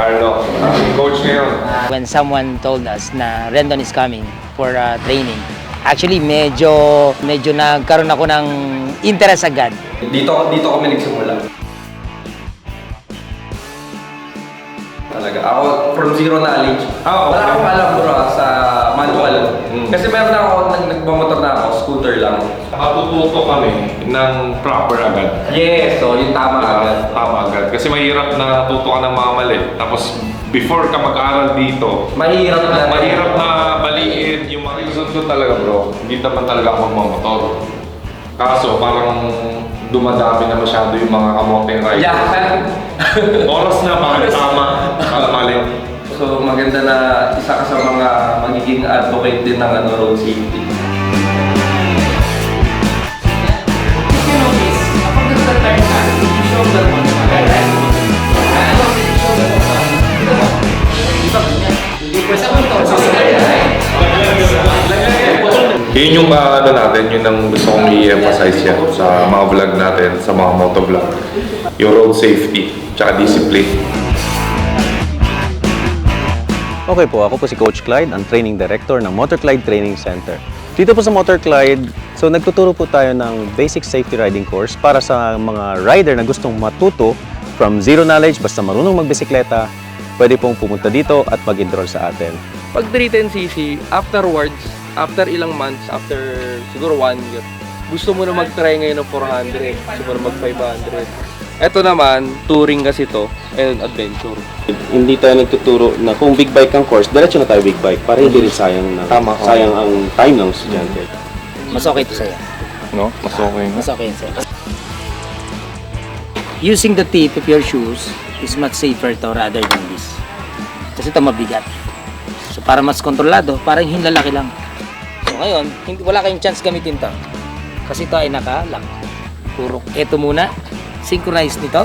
Arlo, coach ngayon. When someone told us na Rendon is coming for training, actually medyo nagkaroon ako ng interest agad. Dito kami nagsimula. Talaga. Ako, from zero knowledge. Wala akong alam bro sa manual. Kasi meron ako, nagmamotor na ako, scooter lang. Matututo kami ng proper agad. Yes, so yung tama agad. Tama agad. Kasi mahirap na natuto ka ng mga mali. Tapos before ka mag-aral dito, Mahirap na baliin yung mga reason ko talaga bro. Hindi naman talaga ako magmamotor. Kaso parang dumadami na masyado yung mga kamoteng rider. Yan! Oras na para tama, para mali. So maganda na isa ka sa mga magiging advocate din ng road safety. Yun yung natin, yun ang gusto kong i-emphasize yan sa mga vlog natin, sa mga motovlog. Yung road safety, tsaka discipline. Okay po, ako po si Coach Clyde, ang Training Director ng Motor Clyde Training Center. Dito po sa Motor Clyde, so nagtuturo po tayo ng basic safety riding course para sa mga rider na gustong matuto from zero knowledge, basta marunong magbisikleta, pwede pong pumunta dito at mag-enroll sa atin. Pag 310cc, afterwards, after ilang months, after siguro 1 year, gusto mo na mag-try ngayon ng 400, gusto mo na mag-500. Ito naman, touring kasi to and adventure. Hindi tayo nagtuturo na kung big bike ang course, diretso na tayo big bike para hindi rin sayang ang time ng estudyante. Mas okay ito sa'yo. No? Mas okay nga. Mas okay yun sa'yo. Using the tip of your shoes is much safer to rather than this. Kasi ito mabigat. So para mas kontrolado, parang hinlalaki lang. So ngayon, wala kayong chance gamitin to. Kasi ito ay naka-lock. Puro. Ito muna, synchronize nito.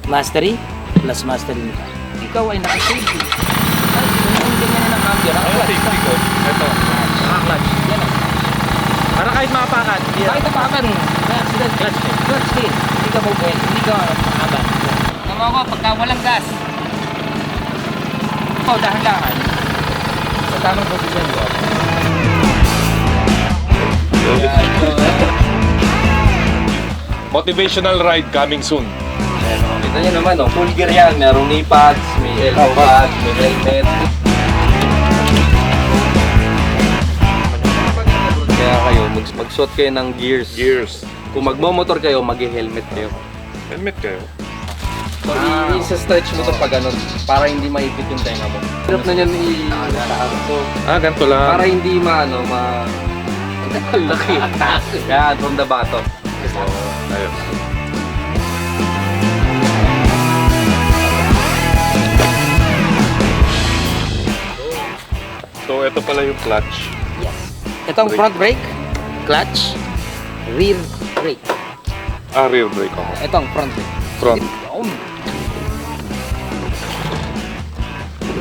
Mastery plus mastery nito. Ikaw ay naka-safety. Ay, hindi ganyan na ng camera. Ano safety ko? Ito. Naka-clutch. Yan o. Para kahit makapakan. Kahit napakan, accident clutch. Clutch din. Hindi ka mobile. Hindi ka makaban. Tama ko, pagka walang gas. Ikaw, dahan-dahan. Sa tamang posisyon ko. Motivational ride coming soon. Kita nyo naman, full gear yan. Merong knee pads, may elbow pads, may helmet. Kaya kayo, mag-suot kayo ng gears. Kung magmomotor kayo, mag-helmet kayo. Helmet kayo. So, i-stretch mo ito pa ganun para hindi maipit yung tenga mo. Hirap na yan So, Ganito lang. para hindi laki. Yan, from the bottom. Ayun. So, ito pala yung clutch. Yes. Ito ang front brake, clutch, rear brake. Rear brake ako. Ito ang front brake. Front.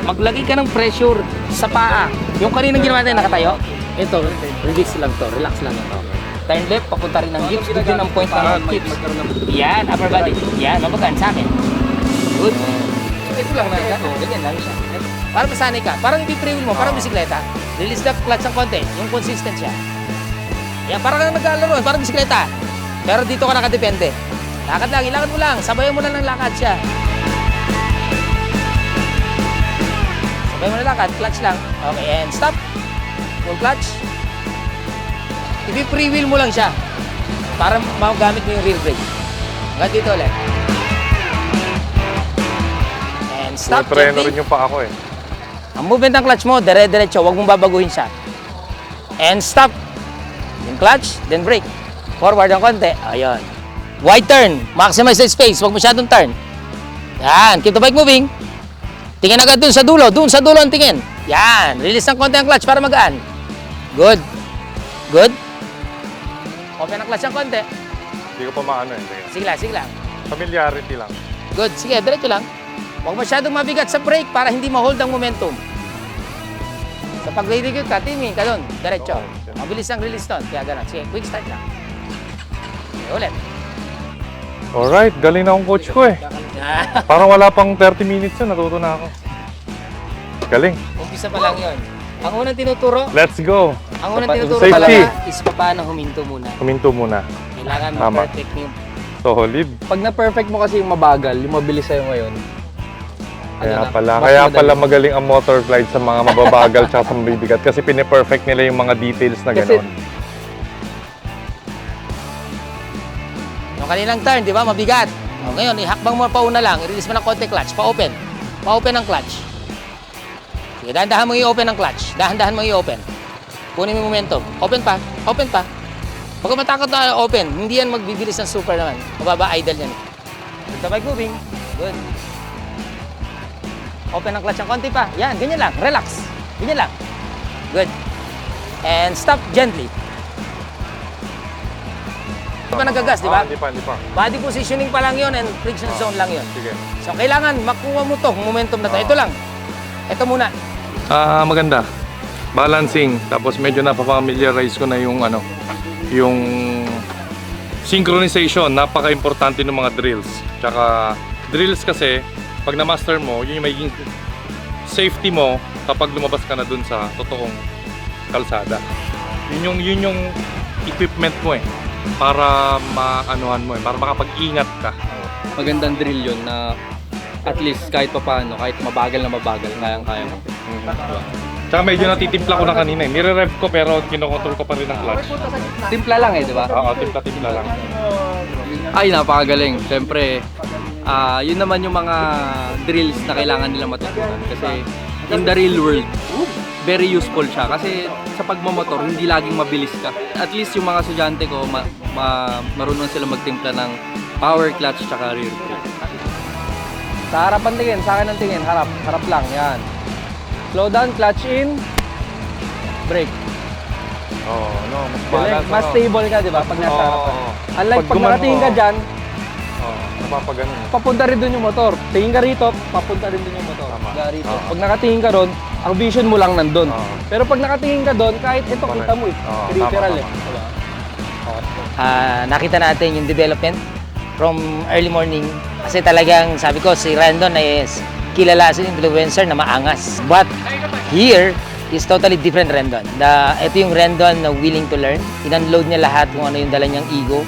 Maglagay ka ng pressure sa paa. Yung kaninang ginawa natin nakatayo, ito, relax lang to, relax lang ito. Turn left, papunta rin ng hips, dito ang point ng hips. Yan, upper body. Yan, mabagaan sa akin. Good. So, ito lang na, ganyan lang siya. Para masanay ka, parang i-free-wheel mo, parang bisikleta. Release the clutch ng konti, yung consistent siya. Yan, parang kang naglalaro, parang bisikleta. Pero dito ka nakadepende. Lakad lang, ilakad mo lang, sabayan mo lang ng lakad siya. Sabay mo na lakad, clutch lang. Okay, and stop. Full clutch. I-free wheel mo lang siya para magamit mo yung rear brake. Hanggang dito ulit. And stop. Treno gently. rin yung pa ako eh. Ang movement ng clutch mo, dire-diretso. Huwag mong babaguhin siya. And stop. Yung clutch, then brake. Forward ang konti. Ayun. Wide turn. Maximize the space. Huwag masyadong turn. Yan. Keep the bike moving. Tingin agad dun sa dulo. Dun sa dulo ang tingin. Yan. Release ng konti ang clutch para magaan. Good. Good. Open ang clutch ng konti. Hindi ko pa maano eh. Sige lang, sige lang. Familiarity lang. Good. Sige, diretso lang. Huwag masyadong mabigat sa brake para hindi ma-hold ang momentum. Sa pag-re-recute ka, timing ka doon. Diretso. Mabilis ang release doon. Kaya gano'n. Sige, quick start lang. Okay, ulit. Alright, galing na akong coach ko eh. Parang wala pang 30 minutes yun, natuto na ako. Galing. Umpisa pa lang yun. Ang unang tinuturo, Let's go. ang unang tinuturo Safety. talaga is paano huminto muna. Kuminto muna. Kailangan Tama. ma-perfect yung Solid. Pag na-perfect mo kasi yung mabagal, yung mabilis sa'yo ngayon. Kaya na, pala, mas kaya madali. pala magaling ang motor glide sa mga mababagal tsaka sa mabibigat kasi pine-perfect nila yung mga details na Kasi- gano'n. Yung kanilang turn, di ba? Mabigat. O, ngayon, ihakbang mo pauna lang. I-release mo ng konti clutch. Pa-open. Pa-open ang clutch. Sige, dahan-dahan mo i-open ang clutch. Dahan-dahan mo i-open. Kunin mo yung momentum. Open pa. Open pa. Pag matakot na open, hindi yan magbibilis ng super naman. Mababa idle yan. Ito by moving. Good. Open ang clutch ng konti pa. Yan, ganyan lang. Relax. Ganyan lang. Good. And stop gently. Di ba nagagas, di ba? Hindi pa. Body positioning pa lang yon and friction zone lang yon. Sige. So, kailangan makuha mo to, momentum na to. Ito lang. Ito muna. Maganda. Balancing. Tapos medyo napapamiliarize ko na yung yung synchronization. Napaka-importante ng mga drills. Tsaka drills kasi, pag na-master mo, yun yung magiging safety mo kapag lumabas ka na dun sa totoong kalsada. Yun yung equipment mo para maanuhan mo para makapag-ingat ka. Magandang drill yun na at least kahit pa paano, kahit mabagal na mabagal, kayang-kaya mo. Tsaka medyo natitimpla ko na kanina Nire-rev ko pero kinokontrol ko pa rin ang clutch. Timpla lang di ba? Oo, timpla lang. Ay, napakagaling. Siyempre, yun naman yung mga drills na kailangan nila matutunan. Kasi in the real world, very useful siya. Kasi sa pagmamotor, hindi laging mabilis ka. At least yung mga estudyante ko, marunong sila magtimpla ng power clutch tsaka rear brake. Sa harapan tingin, sa akin ang tingin. Harap lang, yan. Slow down, clutch in, brake. Mas Galing. Mas stable ka, di ba? Pag nasa harapan. Unlike Pag pag nakatingin ka dyan, napapaganon. papunta rin dun yung motor. Tingin ka rito, papunta rin dun yung motor. Tama. Kaya rito. Oo. Pag nakatingin ka doon, ang vision mo lang nandun. Oo. Pero pag nakatingin ka doon, kahit ito Correct. kita mo Oo, literal tama. Diba? Nakita natin yung development from early morning. Kasi talagang, sabi ko, si Randon is kilala as an influencer na maangas. But here is totally different Rendon. Ito yung Rendon na willing to learn. In-unload niya lahat kung ano yung dala niyang ego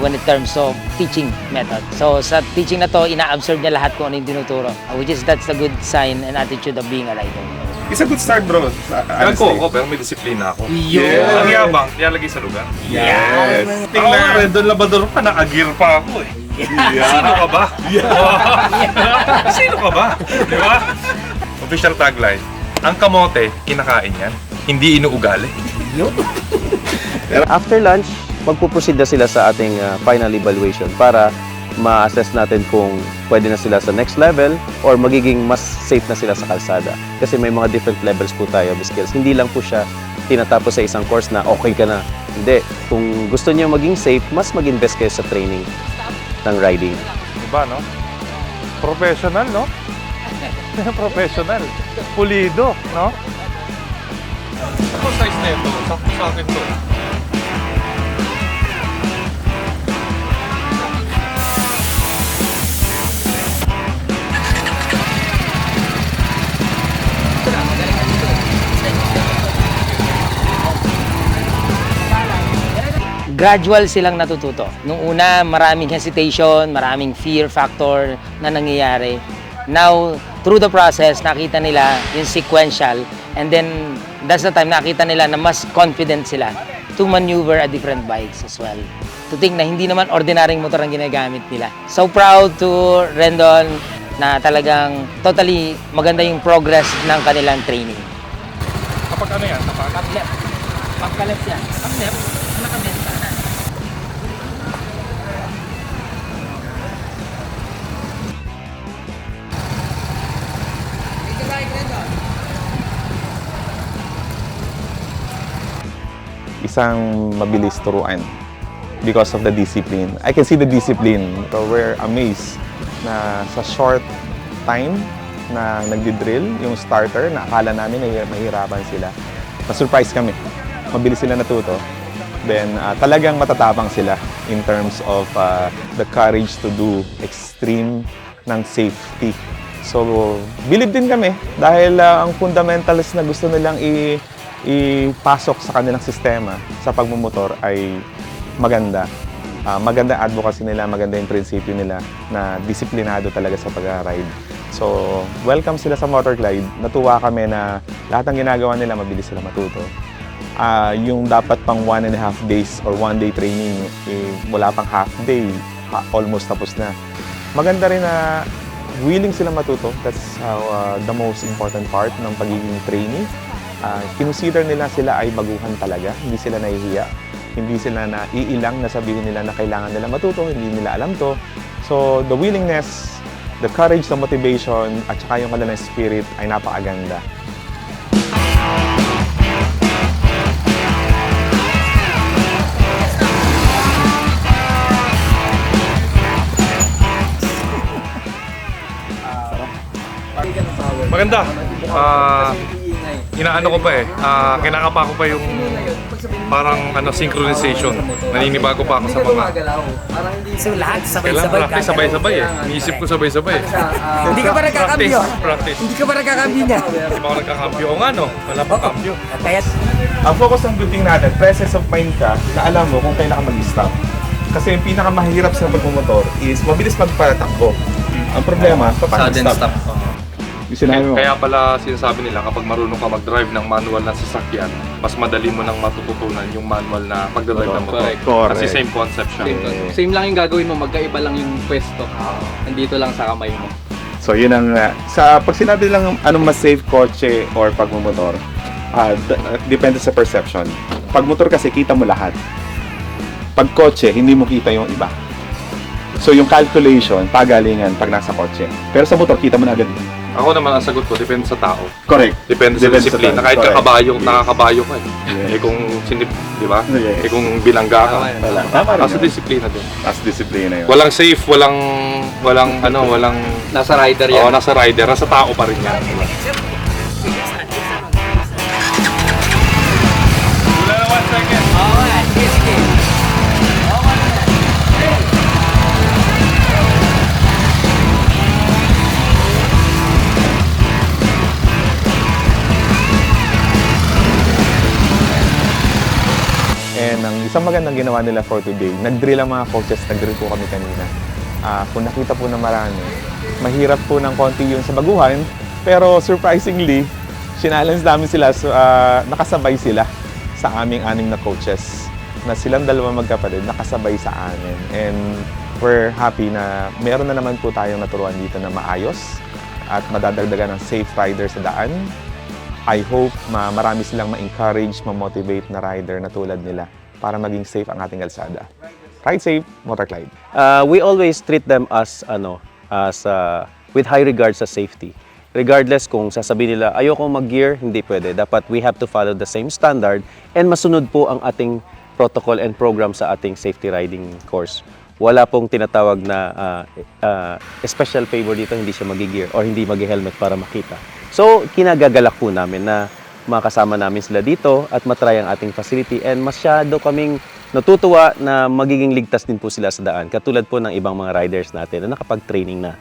when in terms of teaching method. So sa teaching na to, ina-absorb niya lahat kung ano yung tinuturo. Which is that's a good sign and attitude of being a rider. It's a good start, bro. Gago ako pero may disiplina ako. Yes. Ang yabang, nilalagay sa lugar. Yes. Tingnan, Rendon Labador pa, naka-gear pa ako Sino ka ba? Sino ka ba? Di ba? Official tagline, ang kamote, kinakain yan, hindi inuugali. After lunch, magpuproceed na sila sa ating final evaluation para ma-assess natin kung pwede na sila sa next level or magiging mas safe na sila sa kalsada. Kasi may mga different levels po tayo of skills. Hindi lang po siya tinatapos sa isang course na okay ka na. Hindi. Kung gusto niyo maging safe, mas mag-invest kayo sa training ng riding. Diba, no? Professional, no? Professional. Pulido, no? Ako size na ito. Sakto sa akin to. Gradual silang natututo. Nung una, maraming hesitation, maraming fear factor na nangyayari. Now, through the process, nakita nila yung sequential and then that's the time nakita nila na mas confident sila to maneuver a different bikes as well. To think na hindi naman ordinaryong motor ang ginagamit nila. So proud to Rendon na talagang totally maganda yung progress ng kanilang training. Kapag ano yan? Back left. Back left yan. Back left. Nakabenta na. Isang mabilis turuan because of the discipline. I can see the discipline. So we're amazed na sa short time na nagdi-drill, yung starter, na akala namin na mahirapan sila. Na-surprise kami. Mabilis sila natuto. Then talagang matatapang sila in terms of the courage to do extreme ng safety. So, believe din kami dahil ang fundamentals na gusto nilang ipasok sa kanilang sistema sa pagmumotor ay maganda. Maganda advocacy nila, maganda yung prinsipyo nila na disiplinado talaga sa pag-ride. So, welcome sila sa Motorglide. Natuwa kami na lahat ng ginagawa nila, mabilis sila matuto. Yung dapat pang 1.5 days or 1-day training, wala pang half day, almost tapos na. Maganda rin na willing sila matuto. That's the most important part ng pagiging trainee. Kinonsider nila sila ay baguhan talaga, hindi sila nahihiya. Hindi sila naiilang na sabihin nila na kailangan nila matuto, hindi nila alam to. So, the willingness, the courage, the motivation, at saka yung kanilang spirit ay napakaganda. Maganda. Inaano ko pa eh. Kinakapa ko pa yung parang synchronization. Naninibago pa ako sa mga. So lahat Kailangan sabay-sabay. practice sabay-sabay eh. Iniisip ko sabay-sabay. Hindi ka ba nagkakambyo? Practice. Hindi ka ba nagkakambyo niya? Hindi pa ako nagkakambyo. O nga no, wala pa kambyo. Kaya Ang focus ng good thing natin, presence of mind ka na alam mo kung kailan ka mag-stop. Kasi yung pinakamahirap sa pagmumotor is mabilis magpatakbo. Ang problema, paano stop? Yung sinabi mo. Kaya pala sinasabi nila kapag marunong ka mag-drive ng manual na sasakyan, mas madali mo nang matututunan yung manual na pagdadrive ng motor. Correct. Kasi same concept siya. Same lang yung gagawin mo, magkaiba lang yung pwesto. Nandito lang sa kamay mo. So yun ang, pag sinabi lang anong mas safe kotse or pagmumotor, depende sa perception. Pag motor kasi kita mo lahat. Pag kotse, hindi mo kita yung iba. So yung calculation, pagalingan pag nasa kotse. Pero sa motor, kita mo na agad. Ako naman ang sagot ko, depende sa tao. Correct. Depende sa disiplina. Kahit Correct. nakakabayo ka eh. Yes. Eh kung sinip, di ba? Yes. Eh kung bilangga ka. Tama rin Nasa yun. disiplina din. As disiplina yun. Walang safe, walang Nasa rider yan. nasa rider, nasa tao pa rin yan. Wala na 1 second. And ang isang magandang ginawa nila for today, nag-drill ang mga coaches, nag-drill po kami kanina. Kung nakita po na marami, mahirap po ng konti yun sa baguhan, pero surprisingly, sinalance namin sila, so, nakasabay sila sa aming 6 na coaches, na silang dalawa magkapatid, nakasabay sa amin. And we're happy na meron na naman po tayong naturuan dito na maayos at madadagdagan ng safe rider sa daan. I hope marami silang ma-encourage, ma-motivate na rider na tulad nila para maging safe ang ating kalsada. Ride safe, Motorglide. We always treat them as with high regard sa safety. Regardless kung sasabihin nila ayoko mag-gear, hindi pwede. Dapat we have to follow the same standard and masunod po ang ating protocol and program sa ating safety riding course. Wala pong tinatawag na special favor dito, hindi siya mag-gear or hindi mag-helmet para makita. So, kinagagalak po namin na makasama namin sila dito at matry ang ating facility and masyado kaming natutuwa na magiging ligtas din po sila sa daan. Katulad po ng ibang mga riders natin na nakapag-training na.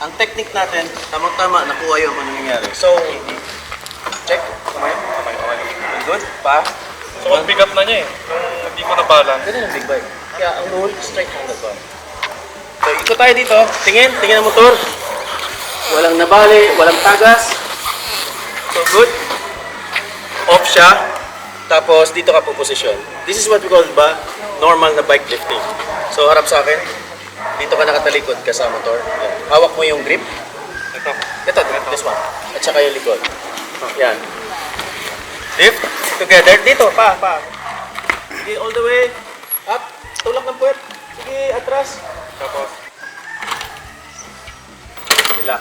Ang technique natin, tamang-tama, nakuha yung ano nangyari. So, check. Kamay. Good. Pa. So, ang pick up na niya eh. Yung hindi ko na-balance. Ganun yung big bike. Kaya ang rule, straight handed ba? So, ikot tayo dito. Tingin ang motor. Walang nabali, walang tagas. So, good. Off siya. Tapos, dito ka po posisyon. This is what we call ba normal na bike lifting. So, harap sa akin. Dito ka nakatalikod ka sa motor. Yan. Hawak mo yung grip. Ito, this one. At saka yung likod. Yan. Lift. Together. Dito, pa. Sige, all the way. Up. Tulak ng puwet. Sige, atras. Tapos. Hila.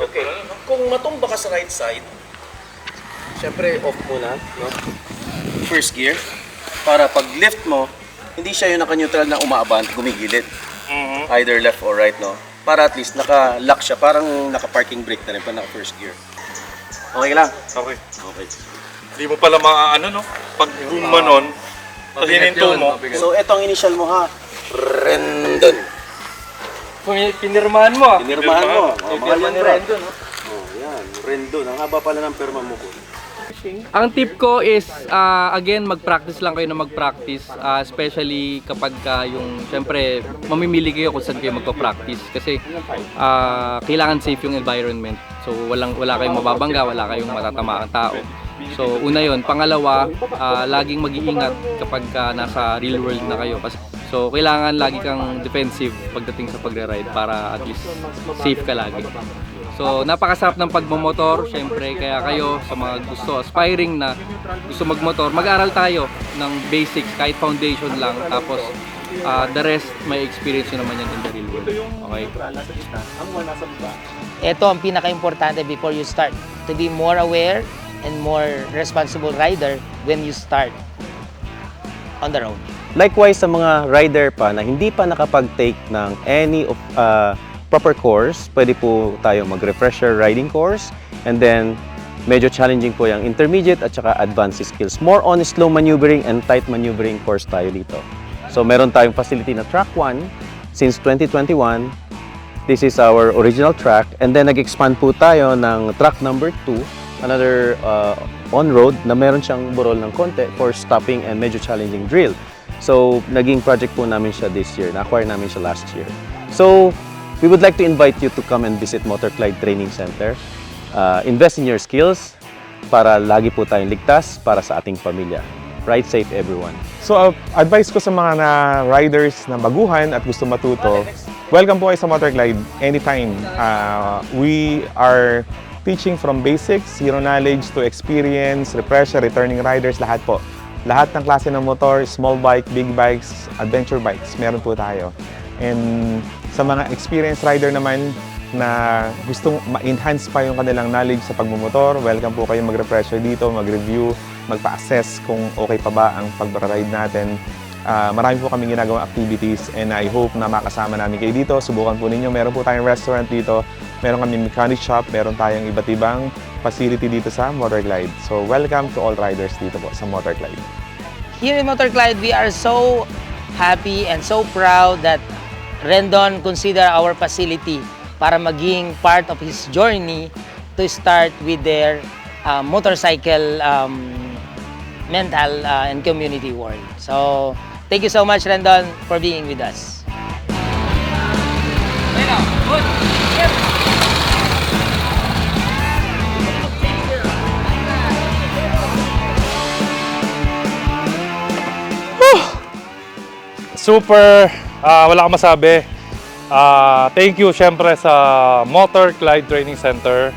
Okay. Kung matumba ka sa right side, syempre off muna, no? First gear. Para pag lift mo, hindi siya yung naka-neutral na umaabant, gumigilid. Either left or right, no? Para at least naka-lock siya, parang naka-parking brake na rin pa naka-first gear. Okay lang. Okay. Okay. Hindi mo pala maaano, no? Pag gumanon, tapos hininto mo. So, ito ang initial mo ha. Rendon. Pinirmahan mo ah. Pinirmahan mo. Oh, Pinirmahan ni Rendon, no? Oh, yan. Rendon. Ang haba pala ng perma mo ko. Ang tip ko is, again, mag-practice lang kayo na mag-practice. Especially kapag yung, syempre, mamimili kayo kung saan kayo magpa-practice. Kasi kailangan safe yung environment. So, wala kayong mababangga, wala kayong matatamaang tao. So, una yon. Pangalawa, laging mag-iingat kapag nasa real world na kayo. So, kailangan lagi kang defensive pagdating sa pagre-ride para at least safe ka lagi. So, napakasarap ng pagmamotor, syempre, kaya kayo sa mga gusto, aspiring na gusto magmotor, mag-aral tayo ng basics, kahit foundation lang, tapos the rest, may experience nyo naman yan in the real world. Okay? Ito ang pinaka-importante before you start. To be more aware and more responsible rider when you start on the road. Likewise sa mga rider pa na hindi pa nakapag-take ng any of proper course, pwede po tayo mag-refresher riding course, and then medyo challenging po yung intermediate at saka advanced skills. More on slow maneuvering and tight maneuvering course tayo dito. So meron tayong facility na track 1 since 2021. This is our original track, and then nag-expand po tayo ng track number 2, another on-road na meron siyang burol ng konti for stopping and medyo challenging drill. So naging project po namin siya this year, na-acquire namin siya last year. So we would like to invite you to come and visit Motor Clyde Training Center. Invest in your skills para lagi po tayong ligtas para sa ating pamilya. Ride safe, everyone. So, advice ko sa mga riders na baguhan at gusto matuto, welcome po kayo sa Motor Clyde anytime. We are teaching from basics, zero knowledge to experience, refresher, returning riders, lahat po. Lahat ng klase ng motor, small bike, big bikes, adventure bikes, meron po tayo. And sa mga experienced rider naman na gustong ma-enhance pa yung kanilang knowledge sa pagmumotor, welcome po kayo mag-refresher dito, mag-review, magpa-assess kung okay pa ba ang pag-ride natin. Marami po kaming ginagawang activities, and I hope na makasama namin kayo dito. Subukan po ninyo. Meron po tayong restaurant dito, meron kaming mechanic shop, meron tayong iba't ibang facility dito sa Motor Clyde. So welcome to all riders dito po sa Motor Clyde. Here in Motor Clyde, we are so happy and so proud that Rendon consider our facility para maging part of his journey to start with their motorcycle mental and community world. So, thank you so much, Rendon, for being with us. Super, wala akong masabi. Thank you syempre sa Motor Clyde Training Center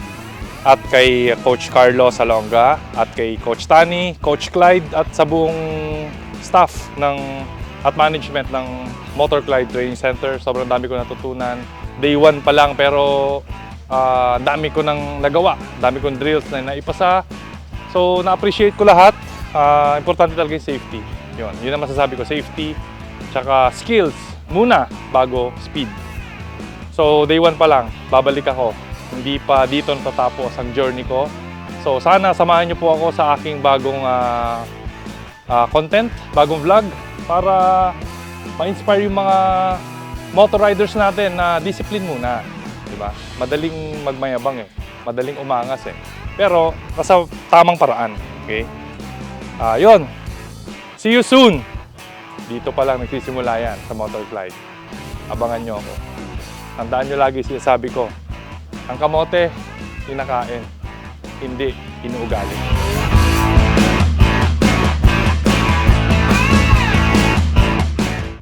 at kay Coach Carlo Salonga at kay Coach Tani, Coach Clyde at sa buong staff at management ng Motor Clyde Training Center. Sobrang dami ko natutunan. Day 1 pa lang pero dami ko nang nagawa. Dami kong drills na naipasa. So na-appreciate ko lahat. Importante talaga yung safety. Yun ang masasabi ko, safety. Tsaka skills muna bago speed. So day 1 pa lang, babalik ako. Hindi pa dito natatapos ang journey ko. So sana samahan niyo po ako sa aking bagong content, bagong vlog para ma-inspire yung mga motor riders natin na discipline muna. Diba? Madaling magmayabang madaling umangas Pero nasa tamang paraan. Okay? Yun. See you soon! Dito pa lang nagsisimula yan sa Motor Clyde. Abangan nyo ako. Tandaan nyo lagi sinasabi ko, ang kamote, kinakain, hindi inuugali.